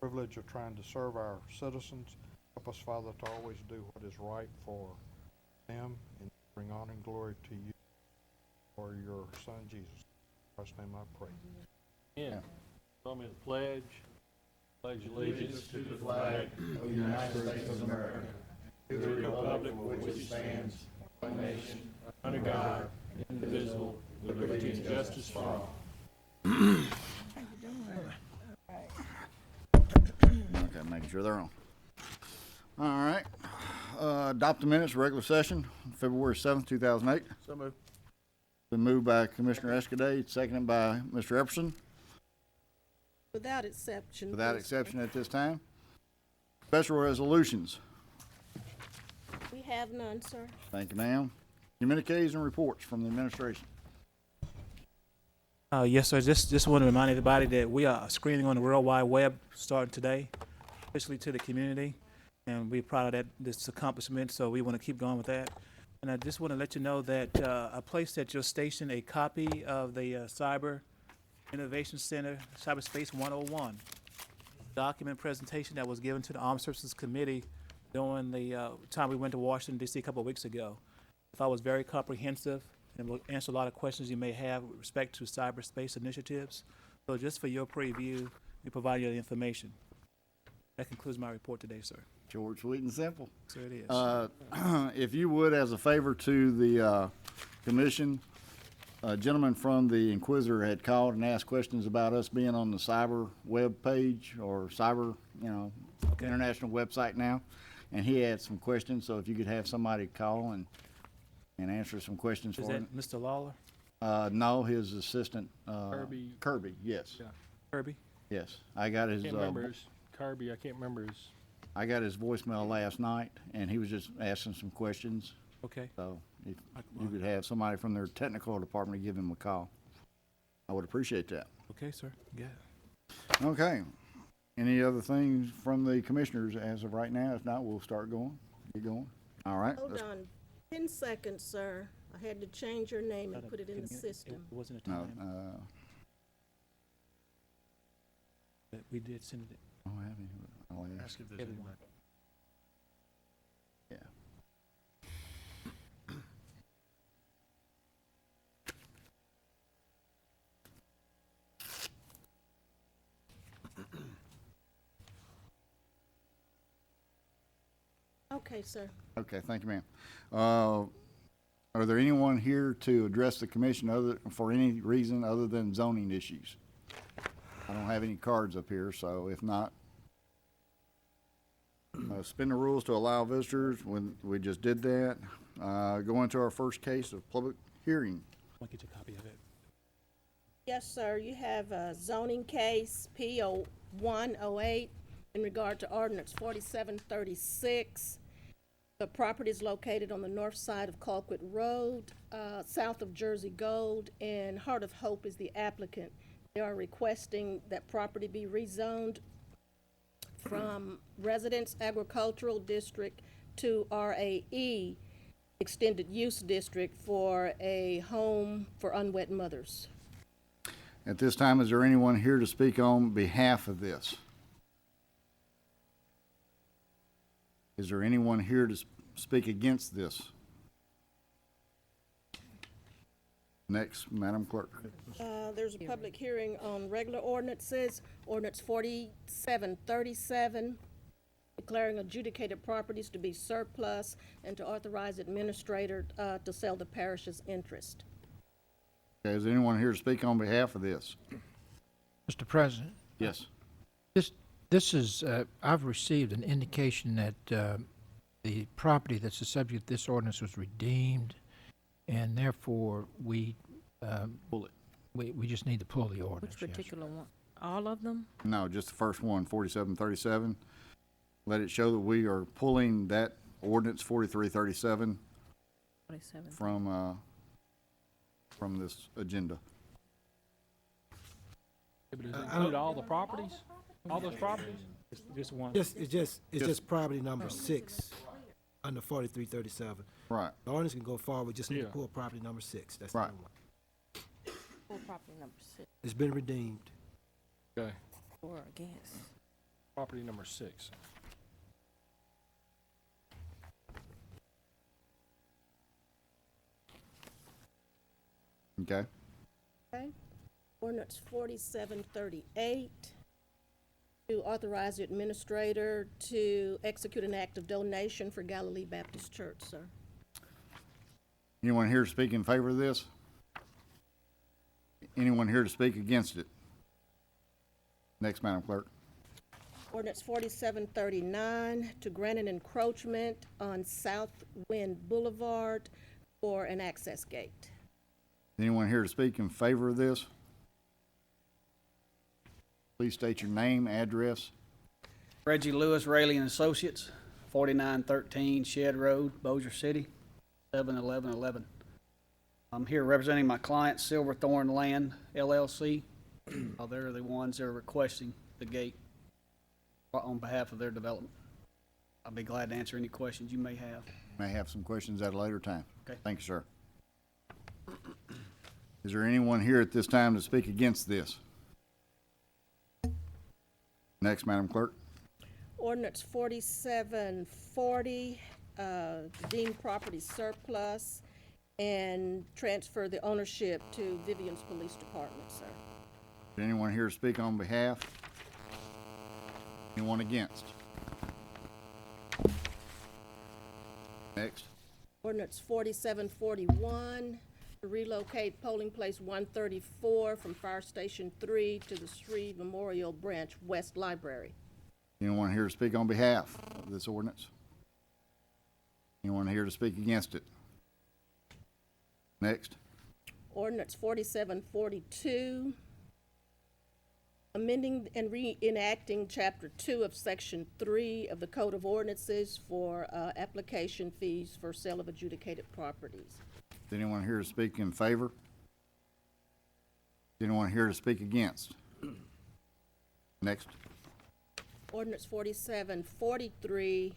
privilege of trying to serve our citizens. Help us, Father, to always do what is right for them and bring honor and glory to you for your Son, Jesus. In Christ's name I pray. Yeah. Join me in the pledge. Pledge allegiance to the flag of the United States of America, to the republic for which it stands, one nation, under God, indivisible, with liberty and justice for all. Okay, making sure they're on. All right. Adopt the minutes, regular session, February 7th, 2008. So moved. Been moved by Commissioner Escudé, seconded by Mr. Epperson. Without exception. Without please. exception at this time. Special resolutions. We have none, sir. Thank you, ma'am. Communiques and reports from the administration. Yes, sir. Just want to remind everybody that we are screening on the World Wide Web starting today, officially to the community, and we're proud of this accomplishment, so we want to keep going with that. And I just want to let you know that I placed at your station a copy of the Cyber Innovation Center Cyberspace 101 document presentation that was given to the Armed Services Committee during the time we went to Washington, D.C. a couple of weeks ago. I thought it was very comprehensive and will answer a lot of questions you may have with respect to cyberspace initiatives. So just for your preview, we provide you the information. That concludes my report today, sir. Short, sweet, and simple. So it is. If you would, as a favor to the commission, a gentleman from the Inquisitor had called and asked questions about us being on the cyber web page or cyber, Okay. international website now. And he had some questions, so if you could have somebody call and answer some questions Is for that him. Mr. Lawler? No, his assistant, Kirby. Kirby, yes, Yeah. Kirby? yes. I got his, Can't remember his Kirby. I can't remember his. I got his voicemail last night, and he was just asking some questions. Okay. So if you could have somebody from their technical department give him a call, I would appreciate that. Okay, sir. Yeah. Okay. Any other things from the commissioners as of right now? If not, we'll start going. Get going. All right. Hold on 10 seconds, sir. I had to change your name and put it in the system. It wasn't a No, time. But we did send it. I don't have any. I'll ask. if there's Everyone. Yeah. Okay, sir. Okay, thank you, ma'am. Are there anyone here to address the commission for any reason other than zoning issues? I don't have any cards up here, so if not, suspend the rules to allow visitors when we just did that. Go into our first case of public hearing. I'll get you a copy of it. Yes, sir. You have a zoning case P0108 in regard to ordinance 4736. The property is located on the north side of Colquitt Road, south of Jersey Gold, and Heart of Hope is the applicant. They are requesting that property be rezoned from Residence Agricultural District to RAE, Extended Use District, for a home for unwed mothers. At this time, is there anyone here to speak on behalf of this? Is there anyone here to speak against this? Next, Madam Clerk. There's a public hearing on regular ordinances, ordinance 4737, declaring adjudicated properties to be surplus and to authorize administrator to sell the parish's interest. Okay, is there anyone here to speak on behalf of this? Mr. President, Yes. this is, I've received an indication that the property that's the subject of this ordinance was redeemed, and therefore we Pull it. we just need to pull the ordinance. Which particular one? All of them? No, just the first one, 4737. Let it show that we are pulling that ordinance 4337 47. from this agenda. But does it include all the properties? All those properties? Just one. It's just property number 6 under 4337. Right. The ordinance can go forward, we just need to Yeah. pull property number 6. That's Right. the one. Full property number 6 It's been redeemed. Okay. or against. Property number 6. Okay. Okay. Ordinance 4738, to authorize the administrator to execute an act of donation for Galilee Baptist Church, sir. Anyone here to speak in favor of this? Anyone here to speak against it? Next, Madam Clerk. Ordinance 4739, to grant an encroachment on South Wind Boulevard for an access gate. Anyone here to speak in favor of this? Please state your name, address. Reggie Lewis, Rayleigh and Associates, 4913 Shed Road, Bossier City, 71111. I'm here representing my client, Silverthorne Land LLC. They're the ones that are requesting the gate on behalf of their development. I'll be glad to answer any questions you may have. May have some questions at a later time. Okay. Thank you, sir. Is there anyone here at this time to speak against this? Next, Madam Clerk. Ordinance 4740, deem property surplus and transfer the ownership to Vivian's Police Department, sir. Is anyone here to speak on behalf? Anyone against? Next. Ordinance 4741, to relocate polling place 134 from Fire Station 3 to the Shreve Memorial Branch West Library. Anyone here to speak on behalf of this ordinance? Anyone here to speak against it? Next. Ordinance 4742, amending and reenacting Chapter 2 of Section 3 of the Code of Ordinances for application fees for sale of adjudicated properties. Is anyone here to speak in favor? Is anyone here to speak against? Next. Ordinance 4743,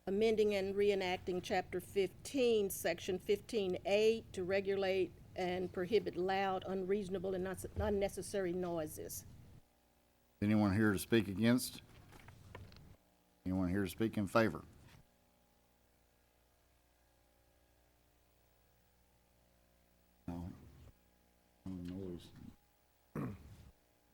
amending and reenacting Chapter 15, Section 15A to regulate and prohibit loud, unreasonable, and unnecessary noises. Is anyone here to speak against? Anyone here to speak in favor? No.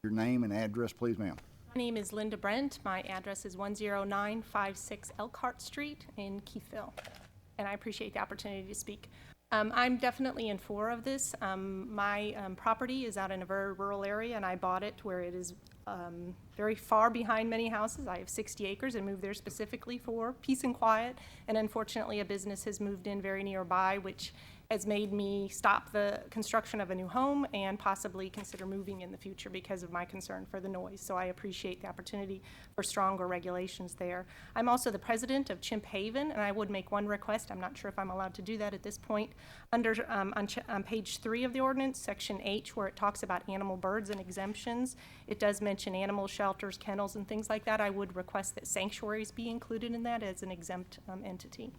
Your name and address, please, ma'am. My name is Linda Brent. My address is 10956 Elkhart Street in Keithville, and I appreciate the opportunity to speak. I'm definitely in favor of this. My property is out in a very rural area, and I bought it where it is very far behind many houses. I have 60 acres and moved there specifically for peace and quiet, and unfortunately a business has moved in very nearby, which has made me stop the construction of a new home and possibly consider moving in the future because of my concern for the noise. So I appreciate the opportunity for stronger regulations there. I'm also the president of Chimp Haven, and I would make one request. I'm not sure if I'm allowed to do that at this point. Under on page 3 of the ordinance, section H, where it talks about animal, birds, and exemptions, it does mention animal shelters, kennels, and things like that. I would request that sanctuaries be included in that as an exempt entity.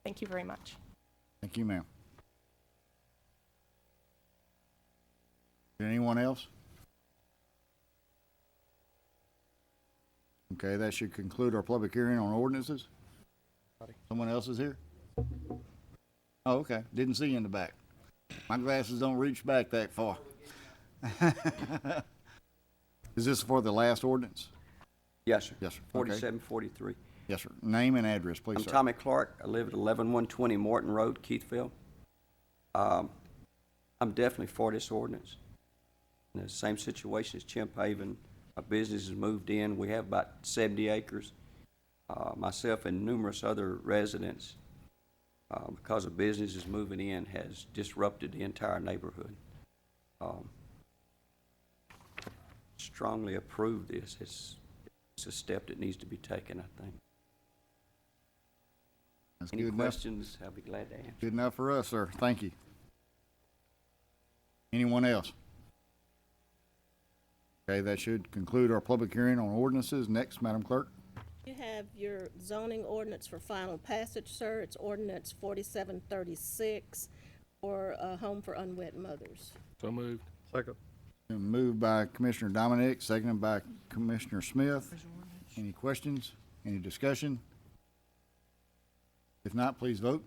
Thank you very much. Thank you, ma'am. Anyone else? Okay, that should conclude our public hearing on ordinances. Someone else is here? Oh, okay. Didn't see you in the back. My glasses don't reach back that far. Is this for the last ordinance? Yes, sir. Yes, sir. Okay. 4743. Yes, sir. Name and address, please, I'm sir. Tommy Clark. I live at 11120 Morton Road, Keithville. I'm definitely for this ordinance. In the same situation as Chimp Haven. My business has moved in. We have about 70 acres. Myself and numerous other residents, because a business is moving in, has disrupted the entire neighborhood. Strongly approve this. It's a step that needs to be taken, I think. That's Any good enough. questions, I'll be glad to answer. Good enough for us, sir. Thank you. Anyone else? Okay, that should conclude our public hearing on ordinances. Next, Madam Clerk. You have your zoning ordinance for final passage, sir. It's ordinance 4736 for a home for unwed mothers. So moved. Second. Been moved by Commissioner Dominic, seconded by Commissioner Smith. Any questions? Any discussion? If not, please vote.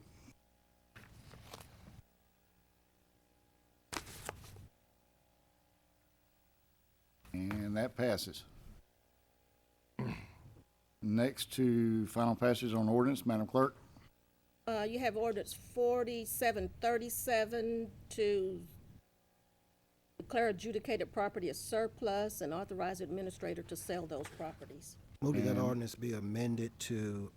And that passes. Next to final passage on ordinance, Madam Clerk. You have ordinance 4737 to declare adjudicated property as surplus and authorize the administrator to sell those properties. Move that And- ordinance be amended to,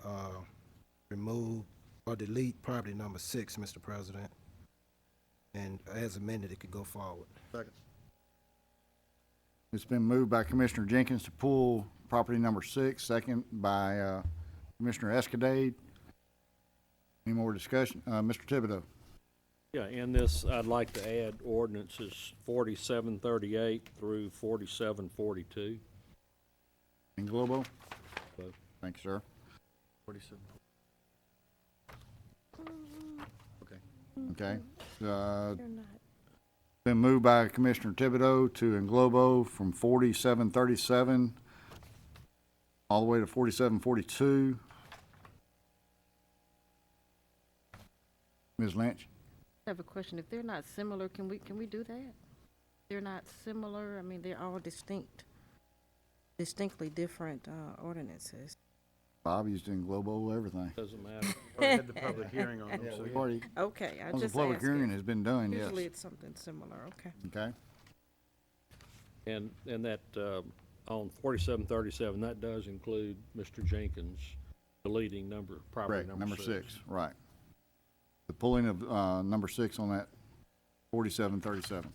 remove or delete property number 6, Mr. President. And as amended, it could go forward. It's been moved by Commissioner Jenkins to pull property number 6, second by Commissioner Escadade. Any more discussion? Mr. Thibodeau. Yeah, in this, I'd like to add ordinances 4738 through 4742. In Globo? Both. Thank you, sir. 47. Okay. They're not. Been moved by Commissioner Thibodeau to Englobo from 4737 all the way to 4742. Ms. Lynch? I have a question. If they're not similar, can we do that? They're not similar, I mean, they're all distinctly different ordinances. Bob used Englobo, everything. Doesn't matter. We had the public hearing on them, so We've yeah. already, Okay, I the just public asked hearing it. has been done, yes. Usually it's something similar, okay. Okay. And that, on 4737, that does include Mr. Jenkins deleting property Correct, number number 6, right. The pulling of number 6 on that 4737.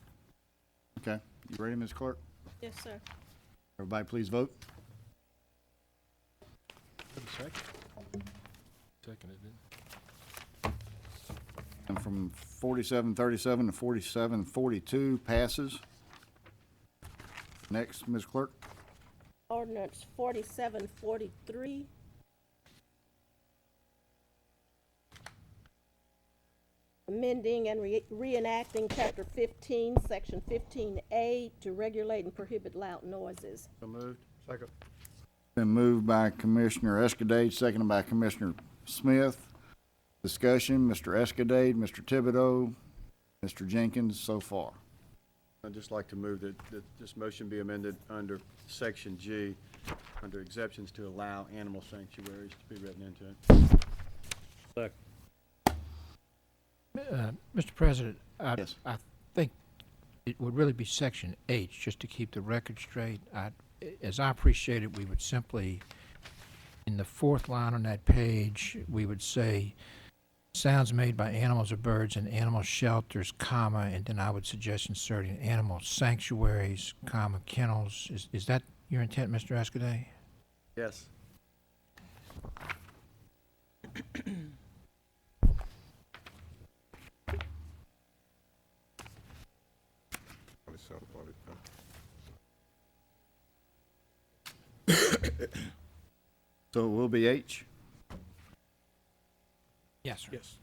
Okay, you ready, Ms. Clerk? Yes, sir. Everybody please vote. Second, it did. And from 4737 to 4742 passes. Next, Ms. Clerk. Ordinance 4743. Amending and reenacting Chapter 15, Section 15A to regulate and prohibit loud noises. So moved. Second. Been moved by Commissioner Escadade, seconded by Commissioner Smith. Discussion, Mr. Escadade, Mr. Thibodeau, Mr. Jenkins, so far. I'd just like to move that this motion be amended under Section G, under exceptions to allow animal sanctuaries to be written into it. Second. Mr. President, Yes. I think it would really be Section H, just to keep the record straight. As I appreciate it, we would simply, in the 4th line on that page, we would say, sounds made by animals or birds in animal shelters, comma, and then I would suggest inserting animal sanctuaries, comma, kennels. Is that your intent, Mr. Escudé? Yes. So it will be H? Yes, sir. Yes.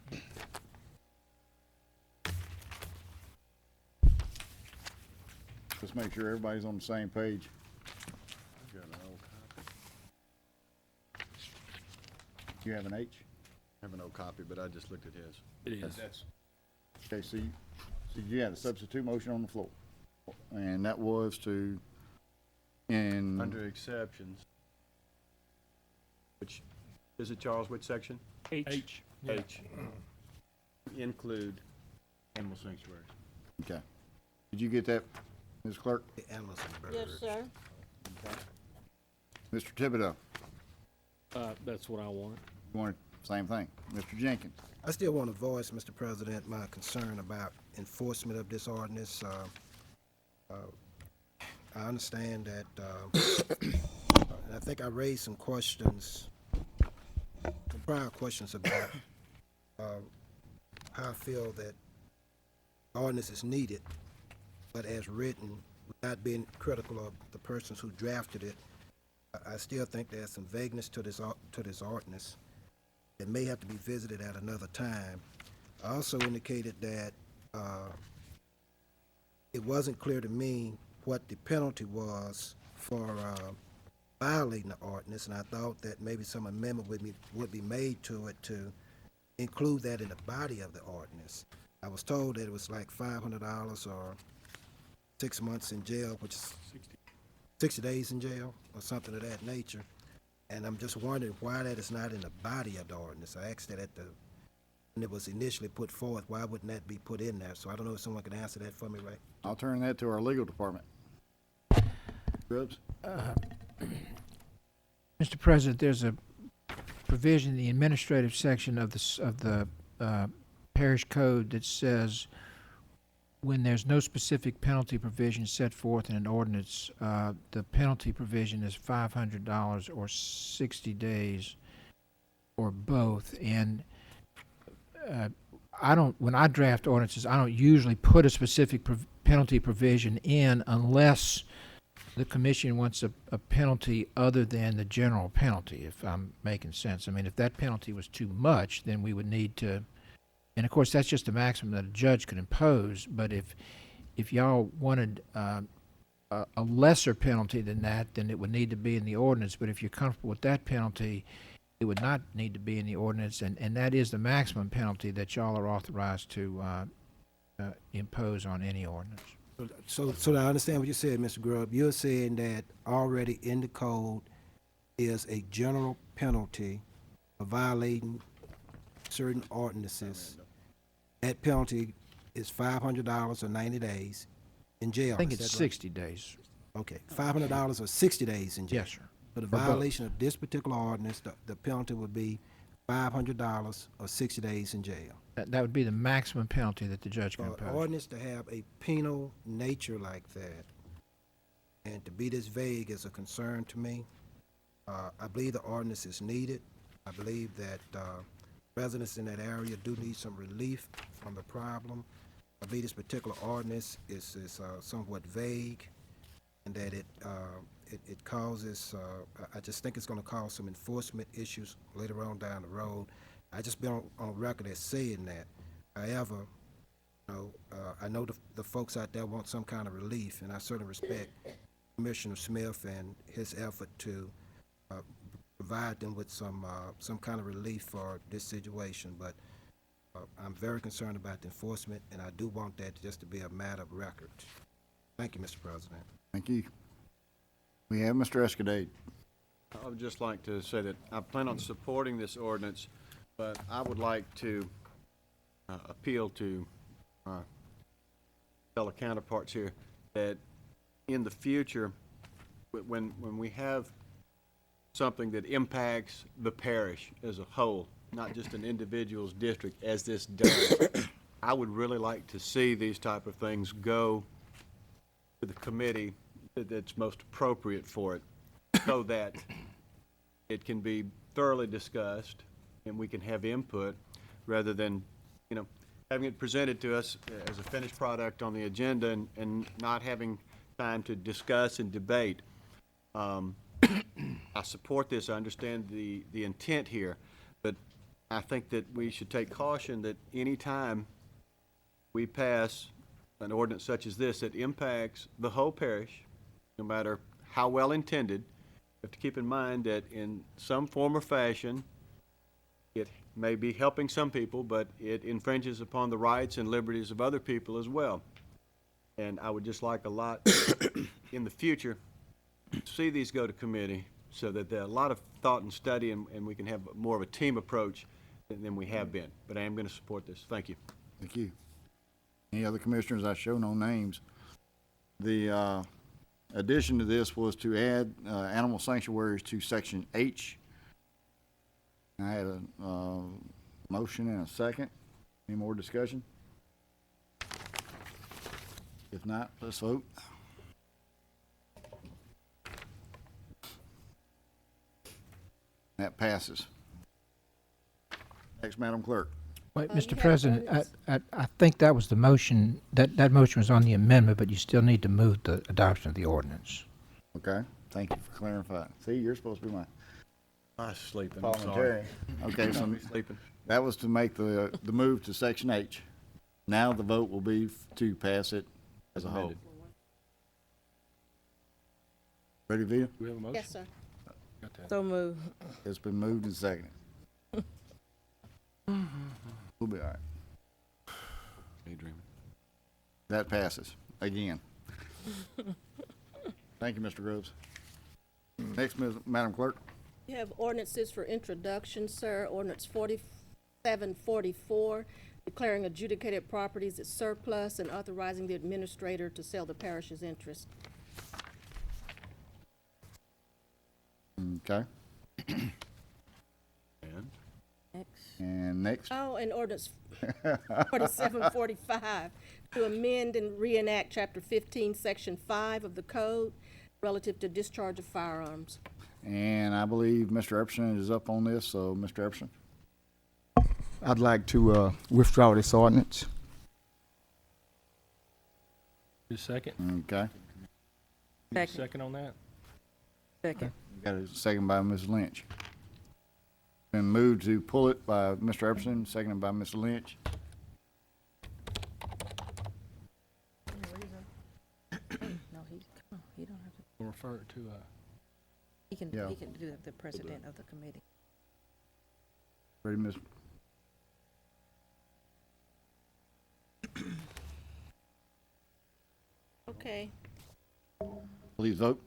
Let's make sure everybody's on the same page. I've got an old copy. You have an H? I have an old copy, but I just looked at his. It is. Okay, so you had a substitute motion on the floor. And that was to, Under exceptions, which, is it, Charles, which section? H. H. Include animal sanctuaries. okay. Did you get that, Ms. Clerk? The animals and Yes, birds. sir. Mr. Thibodeau, That's what I want. you wanted, same thing. Mr. Jenkins? I still want to voice, Mr. President, my concern about enforcement of this ordinance. I understand that, I think I raised some questions, some prior questions about how I feel that ordinance is needed, but as written, without being critical of the persons who drafted it, I still think there's some vagueness to this ordinance. It may have to be visited at another time. I also indicated that it wasn't clear to me what the penalty was for violating the ordinance, and I thought that maybe some amendment would be made to it to include that in the body of the ordinance. I was told that it was like $500 or 6 months in jail, which is 60 days in jail or something of that nature. And I'm just wondering why that is not in the body of the ordinance. I asked that when it was initially put forth, why wouldn't that be put in there? So I don't know if someone can answer that for me, right? I'll turn that to our legal department. Grubbs? Mr. President, there's a provision in the administrative section of the parish code that says when there's no specific penalty provision set forth in an ordinance, the penalty provision is $500 or 60 days or both. And when I draft ordinances, I don't usually put a specific penalty provision in unless the commission wants a penalty other than the general penalty, if I'm making sense. I mean, if that penalty was too much, then we would need to, and of course, that's just a maximum that a judge could impose, but if y'all wanted a lesser penalty than that, then it would need to be in the ordinance. But if you're comfortable with that penalty, it would not need to be in the ordinance, and that is the maximum penalty that y'all are authorized to impose on any ordinance. So I understand what you said, Mr. Grubb. You're saying that already in the code is a general penalty for violating certain ordinances. That penalty is $500 or 90 days in jail. I think is it's that right? 60 days. Okay, $500 or 60 days in jail. Yes, sir. For the For both. violation of this particular ordinance, the penalty would be $500 or 60 days in jail. That would be the maximum penalty that the judge can For an impose. ordinance to have a penal nature like that and to be this vague is a concern to me. I believe the ordinance is needed. I believe that residents in that area do need some relief from the problem. I believe this particular ordinance is somewhat vague and that it causes, I just think it's going to cause some enforcement issues later on down the road. I just been on record as saying that. However, I know the folks out there want some kind of relief, and I certainly respect Commissioner Smith and his effort to provide them with some kind of relief for this situation. But I'm very concerned about the enforcement, and I do want that just to be a matter of record. Thank you, Mr. President. Thank you. We have Mr. Escudade. I would just like to say that I plan on supporting this ordinance, but I would like to appeal to my fellow counterparts here that in the future, when we have something that impacts the parish as a whole, not just an individual's district, as this does, I would really like to see these type of things go to the committee that's most appropriate for it, so that it can be thoroughly discussed and we can have input rather than, having it presented to us as a finished product on the agenda and not having time to discuss and debate. I support this. I understand the intent here, but I think that we should take caution that any time we pass an ordinance such as this that impacts the whole parish, no matter how well intended, we have to keep in mind that in some form or fashion, it may be helping some people, but it infringes upon the rights and liberties of other people as well. And I would just like a lot in the future to see these go to committee so that there are a lot of thought and study and we can have more of a team approach than we have been. But I am going to support this. Thank you. Thank you. Any other commissioners? I show no names. The addition to this was to add animal sanctuaries to section H. I had a motion and a second. Any more discussion? If not, let's vote. That passes. Next, Madam Clerk. Wait, you Mr. have President, ordinance. I think that was the motion, that motion was on the amendment, but you still need to move the adoption of the ordinance. Okay, thank you for clarifying. See, you're supposed to be my I was sleeping. I'm sorry. parliamentarian. Okay, so Sleeping. that was to make the move to section H. Now the vote will be to pass it as a whole. Amended. Ready, Vita? Do we have a motion? Yes, sir. Got that. So move. It's been moved and seconded. We'll be all right. Daydreaming. That passes again. Thank you, Mr. Groves. Next, Madam Clerk. You have ordinances for introduction, sir. Ordinance 4744, declaring adjudicated properties as surplus and authorizing the administrator to sell the parish's interest. Okay. And? And next, Oh, and ordinance 4745, to amend and reenact Chapter 15, Section 5 of the code relative to discharge of firearms. and I believe Mr. Epperson is up on this, so Mr. Epperson. I'd like to withdraw this ordinance. Just second? Okay. Need a Second. second on that? Second. Got a second by Ms. Lynch. Been moved to pull it by Mr. Epperson, seconded by Ms. Lynch. No, he, come on, he don't have to, We'll refer it to, Yeah. he can do the president of the committee. Ready, Ms.? Okay. Please vote.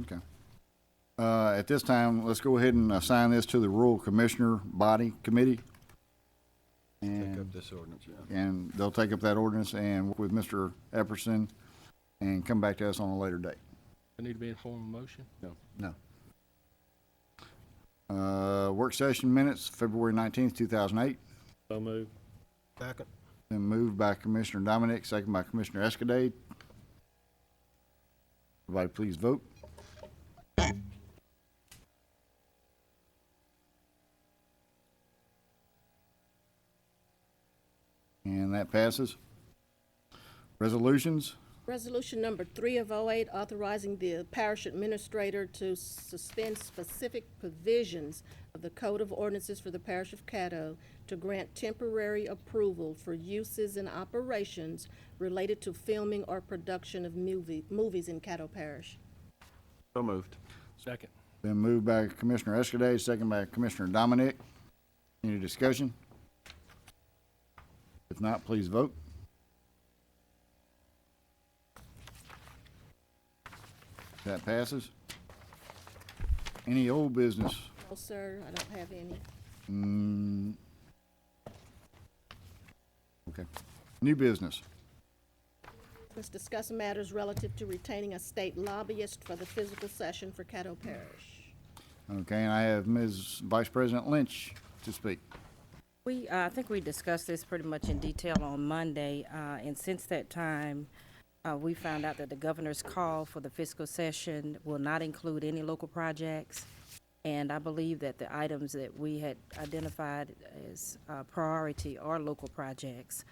Okay. At this time, let's go ahead and assign this to the Rural Commissioner Body Committee. Take And, up this ordinance, yeah. and they'll take up that ordinance and work with Mr. Epperson and come back to us on a later date. it need to be in form of motion? No. Work session minutes, February 19th, 2008. So moved. Second. Been moved by Commissioner Dominic, second by Commissioner Escudade. Everybody please vote. And that passes. Resolutions, Resolution number 3 of '08, authorizing the parish administrator to suspend specific provisions of the Code of Ordinances for the parish of Caddo to grant temporary approval for uses and operations related to filming or production of movies in Caddo Parish. So moved. Second. been moved by Commissioner Escudade, second by Commissioner Dominic. Any discussion? If not, please vote. That passes. Any old business? No, sir, I don't have any. Okay. New business. Let's discuss matters relative to retaining a state lobbyist for the physical session for Caddo Parish. Okay, and I have Ms. Vice President Lynch to speak. I think we discussed this pretty much in detail on Monday, and since that time, we found out that the governor's call for the fiscal session will not include any local projects. And I believe that the items that we had identified as priority are local projects,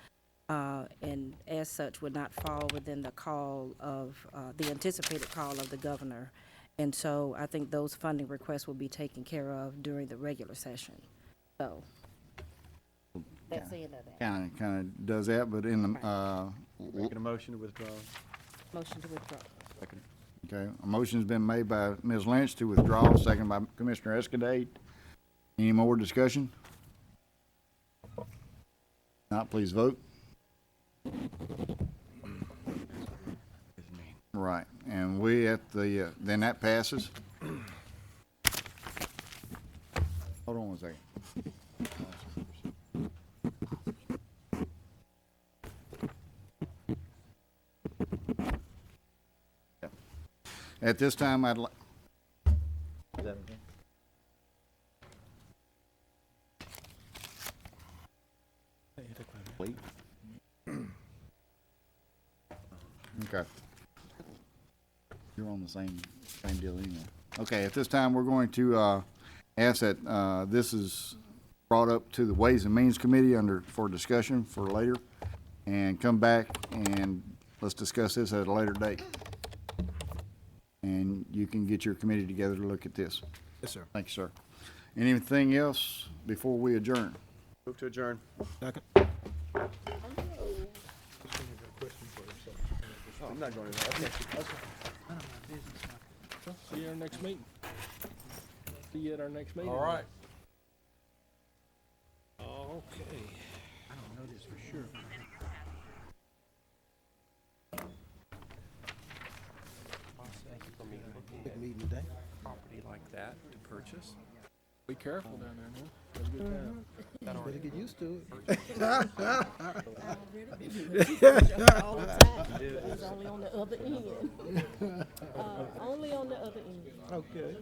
and as such would not fall within the call of, the anticipated call of the governor. And so I think those funding requests will be taken care of during the regular session. So that's the end of that. Kinda does that, but in the, Making a motion to withdraw. Motion to withdraw. Second. okay, a motion's been made by Ms. Lynch to withdraw, second by Commissioner Escudade. Any more discussion? Not, please vote. Right, and we at the, then that passes. Hold on one second. At this time, I'd like. Okay. You're on the same deal anyway. Okay, at this time, we're going to, ask that, this is brought up to the Ways and Means Committee for discussion for later, and come back and let's discuss this at a later date. And you can get your committee together to look at this. Yes, sir. Thank you, sir. Anything else before we adjourn? Move to adjourn. Second. I'm not going to. See you at our next meeting. See you at our next meeting. All right. Okay. I don't know this for sure. Big meeting today. Property like that to purchase. Be careful down there now. Have a good time. Better get used to it. All the time. It's only on the other end. Only on the other end. Okay.